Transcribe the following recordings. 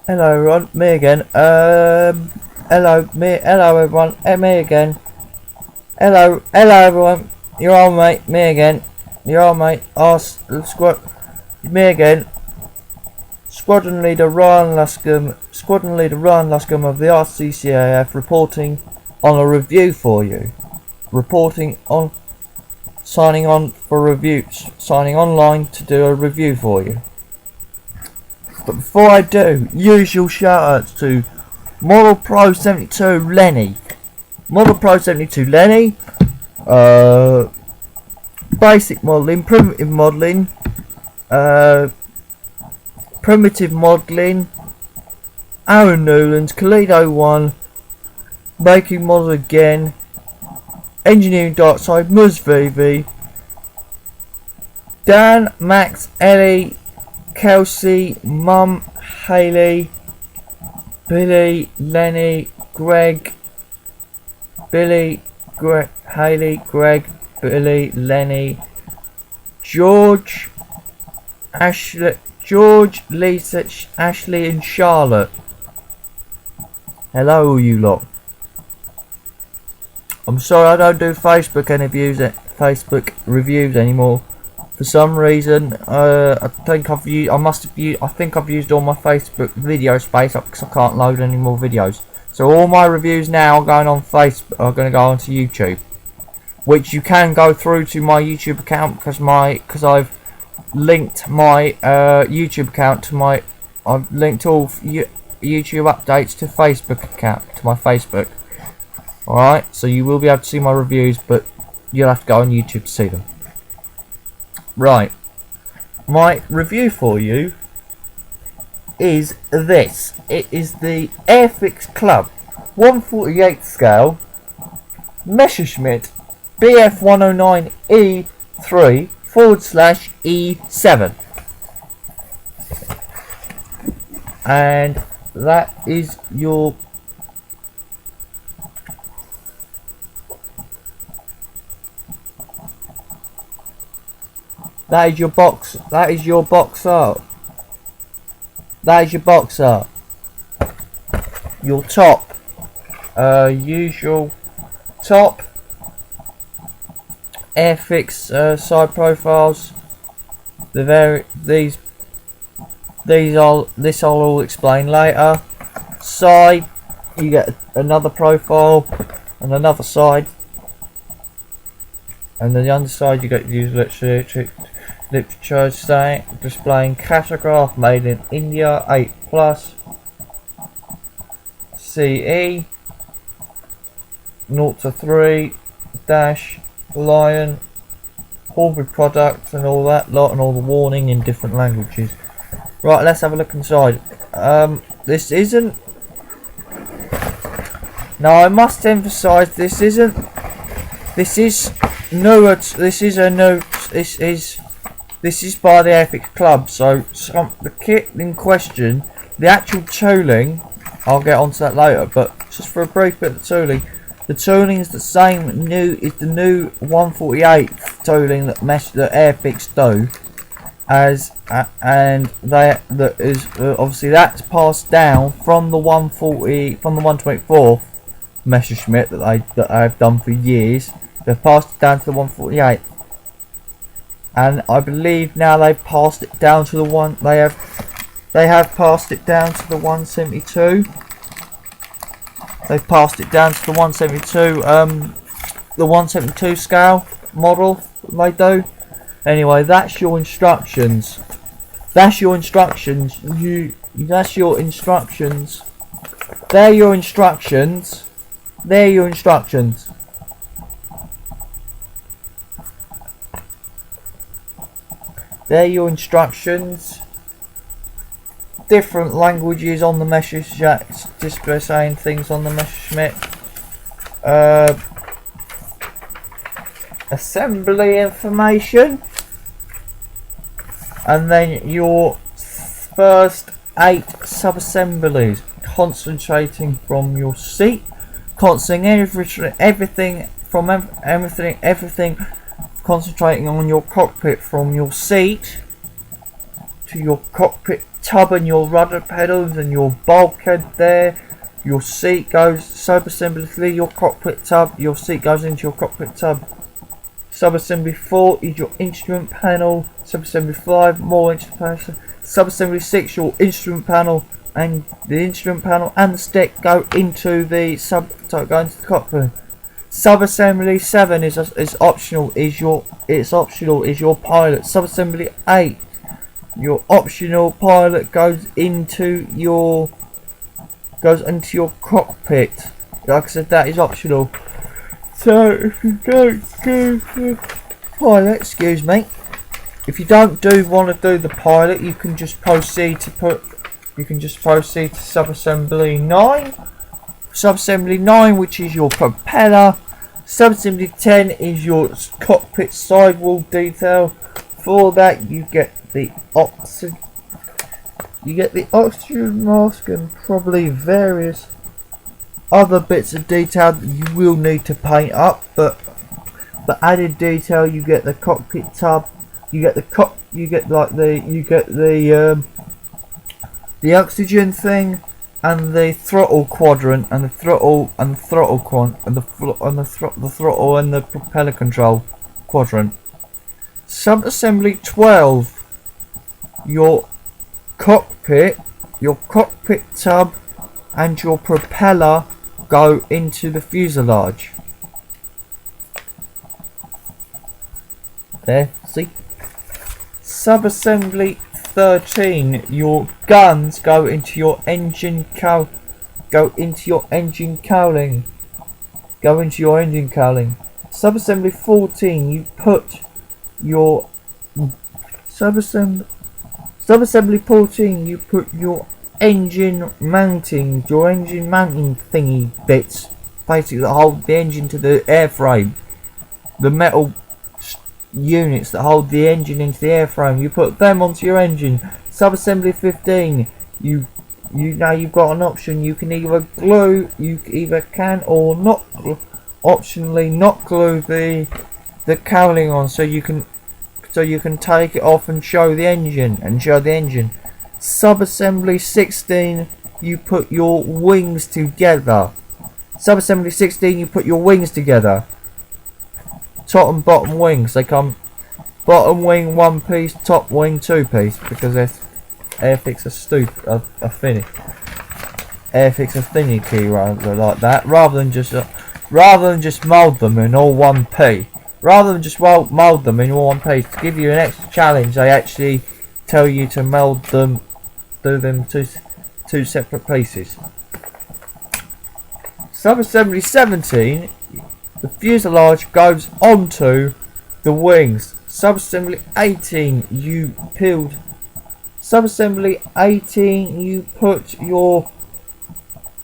Hello everyone, me again. Hello everyone, me again. Hello everyone. You're all mate, me again. You're all mate. Squad, me again. Squadron leader Ryan Luscombe of the RCCAF reporting on a review for you. Signing online to do a review for you. But before I do, usual shout outs to Model Pro 72 Lenny. Basic modelling, primitive modelling, Aaron Newlands, Kalido 1, Making Model Again, Engineering Darkside, Muz VV, Dan, Max, Ellie, Kelsey, Mum, Haley, Billy, Lenny, Greg, Haley, Greg, Billy, Lenny, George, Lisa, Ashley and Charlotte. Hello you lot. I'm sorry I don't do Facebook reviews anymore. For some reason, I think I've used all my Facebook video space up because I can't load any more videos. So all my reviews now are going on Facebook, are going to go onto YouTube, which you can go through to my YouTube account because I've linked my YouTube account to my. I've linked all YouTube updates to Facebook account to my Facebook. All right, so you will be able to see my reviews, but you'll have to go on YouTube to see them. Right, my review for you is this. It is the Airfix Club 1/48 scale Messerschmitt BF 109E-3 /E-7, and that is your box. That is your box art. Your top, usual top Airfix side profiles. This I'll all explain later. Side, you get another profile and another side, and then the underside you get use literature displaying catograph made in India 8+ CE 0-3 dash Lion Horby products and all that lot, and all the warning in different languages. Right, let's have a look inside. This isn't. Now I must emphasise this isn't. This is newer. This is by the Airfix Club. So the kit in question, the actual tooling, I'll get onto that later. But just for a brief bit of the tooling. The tooling is the same. Is the new 148 tooling that Airfix do, obviously that's passed down from the 124 Messerschmitt that I've done for years. They've passed it down to the 148, and I believe now they've passed it down to the one. They have passed it down to the 172. They've passed it down to the 172, the 172 scale model. They do. Anyway, that's your instructions. That's your instructions. That's your instructions. They're your instructions. They're your instructions. They're your instructions. Different languages on the Messerschmitt, just by saying things on the Messerschmitt. Assembly information, and then your first 8 sub-assemblies, concentrating from your seat, everything, concentrating on your cockpit from your seat to your cockpit tub and your rudder pedals and your bulkhead there. Your seat goes sub-assembly your cockpit tub. Your seat goes into your cockpit tub. Sub-assembly 4 is your instrument panel. Sub-assembly 5 more instrument panel. Sub-assembly 6 your instrument panel, and the instrument panel and the stick go into the cockpit. Sub-assembly 7 is optional. Is your pilot. Sub-assembly 8, your optional pilot goes into your cockpit. Like I said, that is optional. So if you don't do the pilot, excuse me, if you don't want to do the pilot, you can just proceed to sub-assembly 9. Sub-assembly 9, which is your propeller. Sub-assembly 10 is your cockpit sidewall detail. For that you get the oxygen mask and probably various other bits of detail that you will need to paint up, but the added detail, you get the cockpit tub, you get the oxygen thing, and the throttle quadrant, and the throttle and the throttle and the propeller control quadrant. Sub-assembly 12, your cockpit tub and your propeller go into the fuselage. There, see? Sub-assembly 13, your guns go into your engine cowling. Sub-assembly 14, you put your Sub-assembly 14, you put your engine mounting thingy bits, basically that hold the engine to the airframe, the metal units that hold the engine into the airframe, you put them onto your engine. Sub-assembly 15, you've got an option. You can either can or not, optionally not glue the cowling on, so you can take it off and show the engine. Sub-assembly 16, you put your wings together. Sub-assembly 16, you put your wings together. Top and bottom wings, they come bottom wing 1 piece, top wing 2 piece, because airfix are finicky. Airfix are finicky like that, rather than just mould them in all 1p. Rather than just mould them in all 1 piece, to give you an extra challenge, they actually tell you to mould them, do them two separate pieces. Sub-assembly 17, the fuselage goes onto the wings. Sub-assembly 18, you peeled. Sub-assembly 18, you put your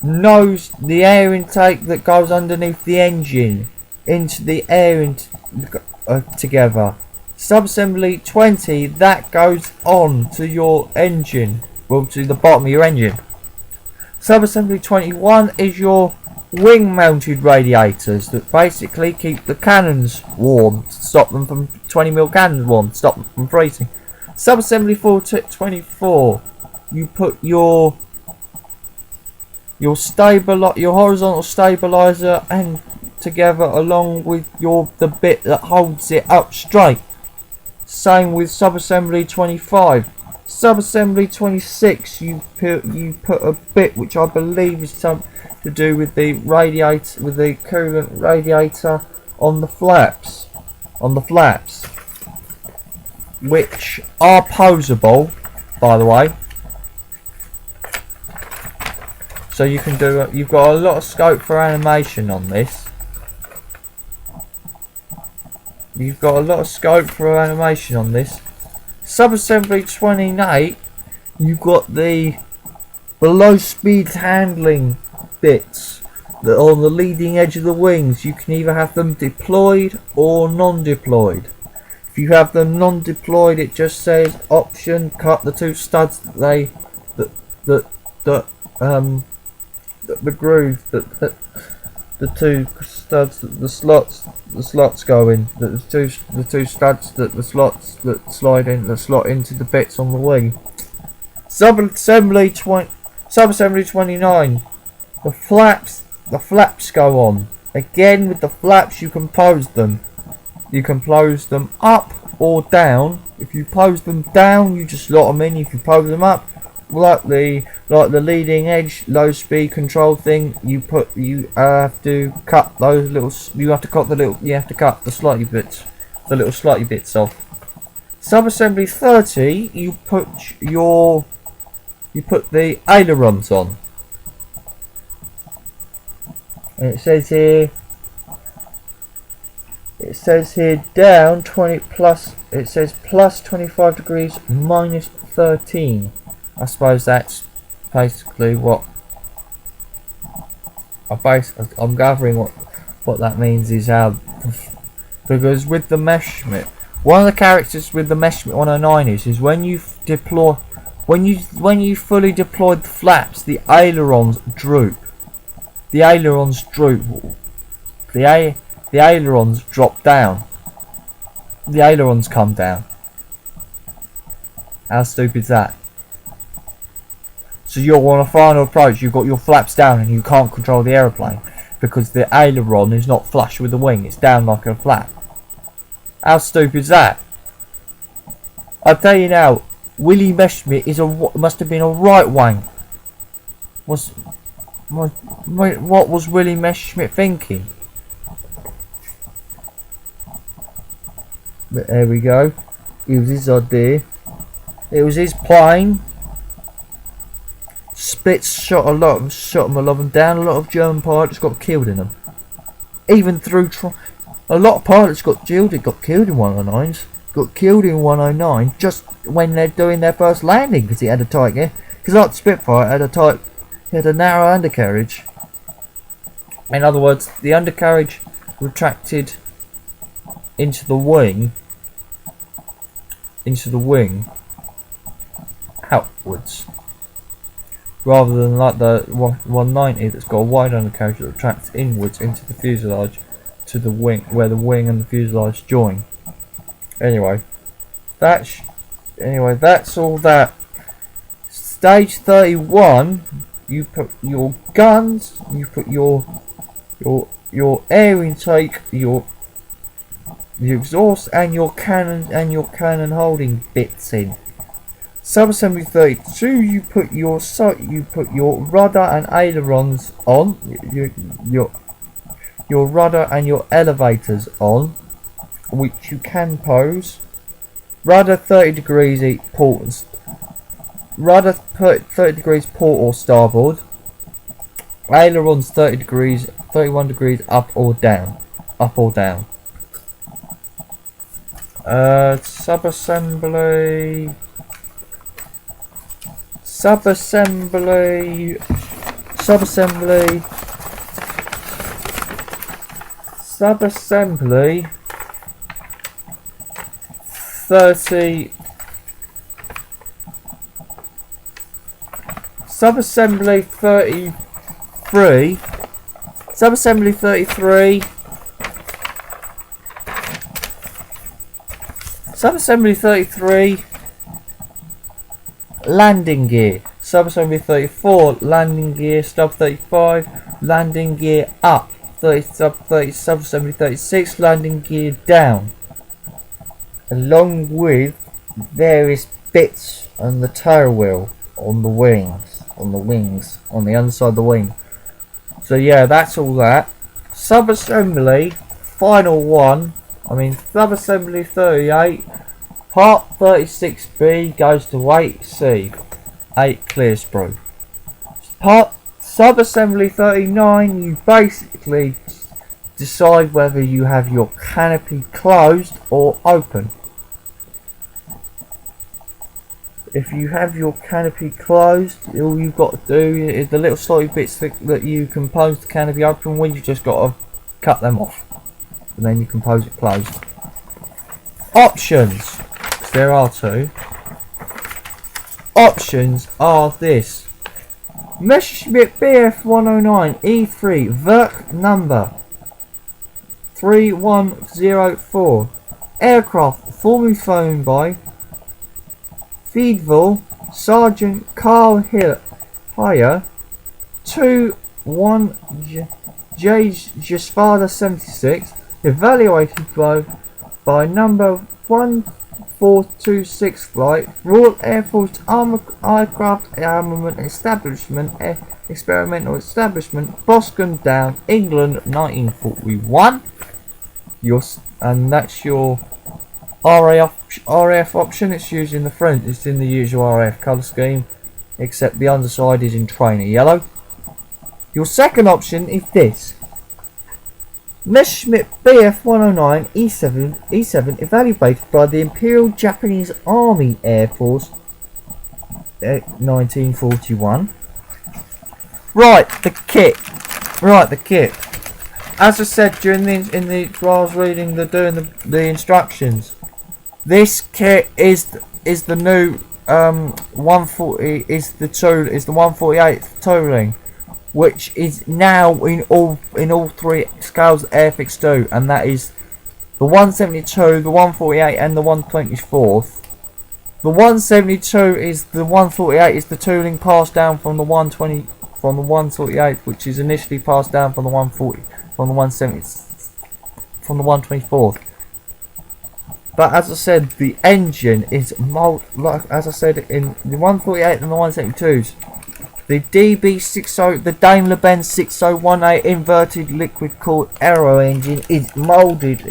nose, the air intake that goes underneath the engine, into the air together. Sub-assembly 20, that goes on to your engine, well, to the bottom of your engine. Sub-assembly 21 is your wing mounted radiators that basically keep the cannons warm, stop them from 20mm cannons warm, stop them from freezing. Sub-assembly 24, you put your horizontal stabilizer and together along with the bit that holds it up straight. Same with sub-assembly 25. Sub-assembly 26, you put a bit which I believe is something to do with the radiator, with the coolant radiator on the flaps, which are posable, by the way. So you can do it. You've got a lot of scope for animation on this. Sub-assembly 28, you've got the below speed handling bits that are on the leading edge of the wings. You can either have them deployed or non-deployed. If you have them non-deployed, it just says option, cut the two studs the groove two studs that the slots go in. The two studs that the slots that slot into the bits on the wing. Subassembly 29. The flaps go on. Again, with the flaps, you can pose them. You can pose them up or down. If you pose them down, you just slot them in. If you pose them up, like the leading edge low speed control thing, you have to cut those little. You have to cut the little little slotty bits off. Subassembly 30, you put the ailerons on. And it says here down 20 plus. It says plus 25 degrees minus 13. I suppose that's basically what I'm gathering what that means is how, because with the messerschmitt, one of the characters with the messerschmitt 109 is when you fully deploy the flaps, the ailerons droop. The ailerons droop. The ailerons drop down. The ailerons come down. How stupid is that? So you're on a final approach, you've got your flaps down and you can't control the aeroplane because the aileron is not flush with the wing, it's down like a flap. How stupid is that? I tell you now, Willie Messerschmitt must have been a right wank. What was Willie Messerschmitt thinking? But there we go. It was his idea. It was his plane. Spitz shot a lot of them down. A lot of German pilots got killed in them. Even through a lot of pilots got killed in 109s. Got killed in 109 just when they're doing their first landing because it had a tight gear. Because like the Spitfire it had a narrow undercarriage. In other words, the undercarriage retracted into the wing outwards, rather than like the 190 that's got a wide undercarriage that retracts inwards into the fuselage to the wing, where the wing and the fuselage join. Anyway, that's all that. Stage 31, you put your guns, you put your air intake, your exhaust and your cannon holding bits in. Subassembly 32, you put your rudder and ailerons on, your rudder and your elevators on, which you can pose. Rudder 30 degrees port, rudder 30 degrees port or starboard. Ailerons 31 degrees up or down. Subassembly 30. Subassembly 33. Subassembly 33. Subassembly 33. Landing gear. Subassembly 34. Landing gear. Stub 35. Landing gear up. 30. Subassembly 36. Landing gear down. Along with various bits on the tail wheel, on the wings, on the underside of the wing. So yeah, that's all that. Subassembly, final one. Subassembly 38, part 36B goes to 8C, 8 clear sprue. Part subassembly 39, you basically decide whether you have your canopy closed or open. If you have your canopy closed, all you've got to do is the little slotty bits that you compose the canopy open with, you just got to cut them off. And then you compose it closed. Options. There are two. Options are this. Messerschmitt Bf 109E-3 Werk number 3104. Aircraft formerly flown by Feedville Sergeant Carl Hill Hire 21 Jaspada 76, evaluated by number 1426 flight, Royal Air Force Aircraft Armament Establishment, Experimental Establishment, Boscombe Down, England, 1941. And that's your RAF option. It's used in the front. It's in the usual RAF colour scheme, except the underside is in trainer yellow. Your second option is this. Messerschmitt Bf 109 E7 evaluated by the Imperial Japanese Army Air Force 1941. Right, the kit. As I said during while I was reading the instructions, this kit is the new 140 is the 148 tooling, which is now in all three scales of airfix do, and that is the 172, the 148, and the 124th. The 172 is the 148 is the tooling passed down from the 120 from the 148, which is initially passed down from the 140 from the 170 from the 124th. But as I said, the engine is as I said in the 148 and the 172s. The DB60, the Daimler-Benz 6018 inverted liquid cooled aero engine is molded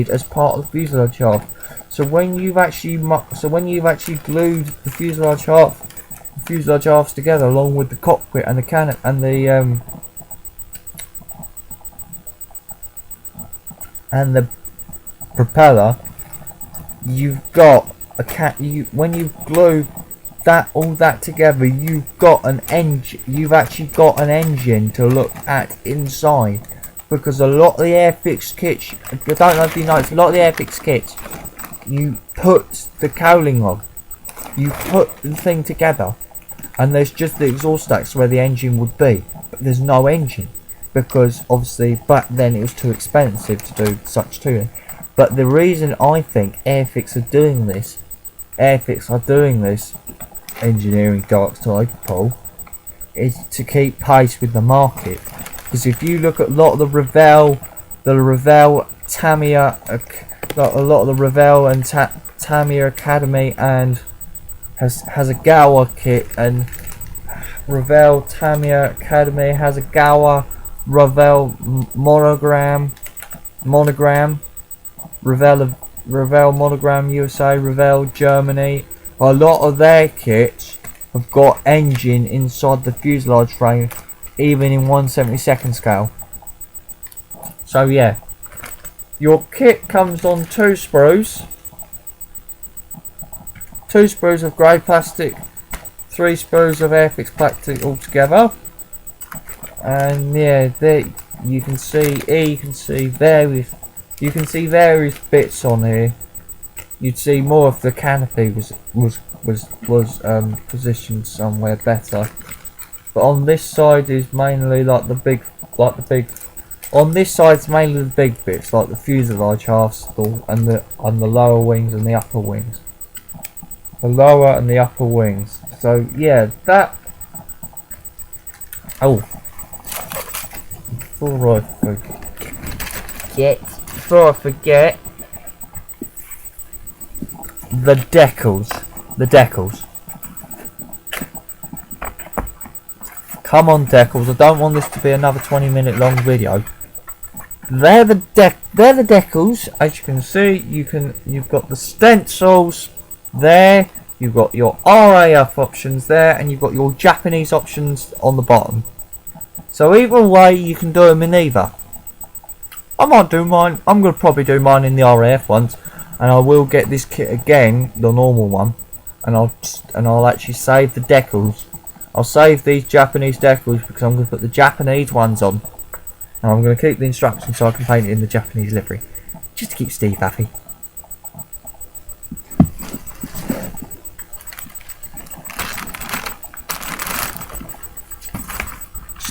as part of the fuselage shaft. So when you've actually glued the fuselage halves together, along with the cockpit and the cannon and the propeller, you've got when you glue all that together, you've got an engine. You've actually got an engine to look at inside, because a lot of the airfix kits, I don't know if you noticed, a lot of the airfix kits, you put the cowling on, you put the thing together, and there's just the exhaust stacks where the engine would be, but there's no engine, because obviously back then it was too expensive to do such tooling. But the reason I think airfix are doing this engineering dark side pull is to keep pace with the market. Because if you look at a lot of the Revell Tamiya, a lot of the Revell and Tamiya Academy, and has a Gawa kit, and Revell Tamiya Academy has a Gawa Revell monogram, Revell monogram USA, Revell Germany. A lot of their kits have got engine inside the fuselage frame, even in 1/72 scale. So yeah, your kit comes on two sprues of grey plastic, 3 sprues of airfix plastic altogether, and yeah, there you can see various bits on here. You'd see more of the canopy was positioned somewhere better, but on this side is mainly on this side's mainly the big bits, like the fuselage halves and the lower wings and the upper wings. The lower and the upper wings. So yeah, that. Oh, before I forget. The decals. Come on, decals. I don't want this to be another 20-minute long video. They're the decals. As you can see, you've got the stencils there. You've got your RAF options there, and you've got your Japanese options on the bottom. So either way, you can do them in either. I might do mine. I'm gonna probably do mine in the RAF ones. And I will get this kit again, the normal one, and I'll actually save the decals. I'll save these Japanese decals because I'm going to put the Japanese ones on, and I'm going to keep the instructions so I can paint it in the Japanese livery, just to keep Steve happy.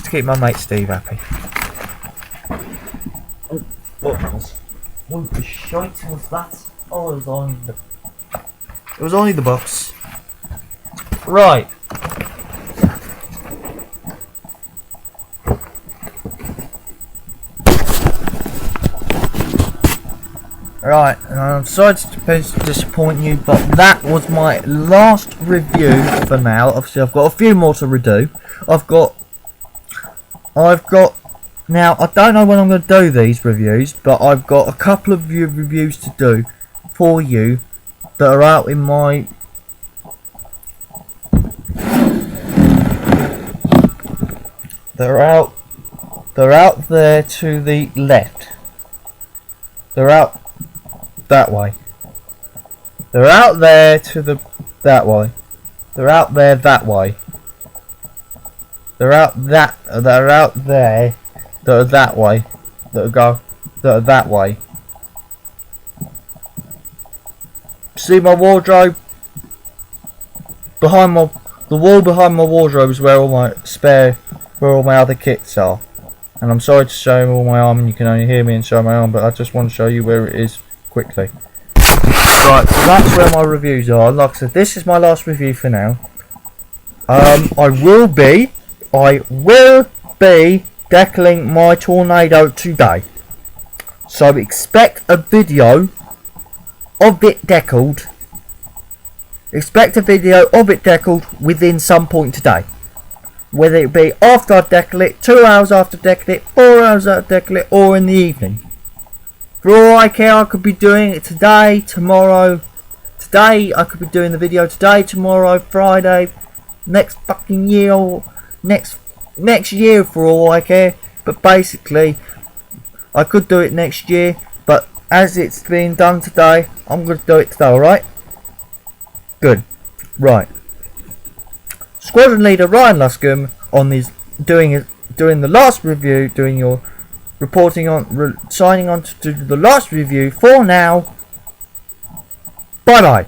to keep my mate Steve happy. What the shite was that? Oh, it was only the box. Right. Right, I'm sorry to disappoint you, but that was my last review for now. Obviously, I've got a few more to redo. I've got. Now, I don't know when I'm going to do these reviews, but I've got a couple of reviews to do for you that are out in my. They're out there to the left. They're out that way. They're out there to the that way. They're out there that way. They're out there that are that way. That are that way. See my wardrobe? The wall behind my wardrobe is where all my other kits are. And I'm sorry to show all my arm, and you can only hear me and show my arm, but I just want to show you where it is quickly. Right, so that's where my reviews are. Like I said, this is my last review for now. I will be decaling my Tornado today. So expect a video of it decaled. Expect a video of it decaled within some point today. Whether it be after I decal it, 2 hours after decal it, 4 hours after decal it, or in the evening. For all I care, I could be doing it today, tomorrow. Today, I could be doing the video today, tomorrow, Friday, next fucking year, or next year for all I care. But basically, I could do it next year, but as it's being done today, I'm going to do it today, alright? Good. Right. Squadron Leader Ryan Luscombe on these doing the last review, doing your reporting on, signing on to do the last review for now. Bye bye.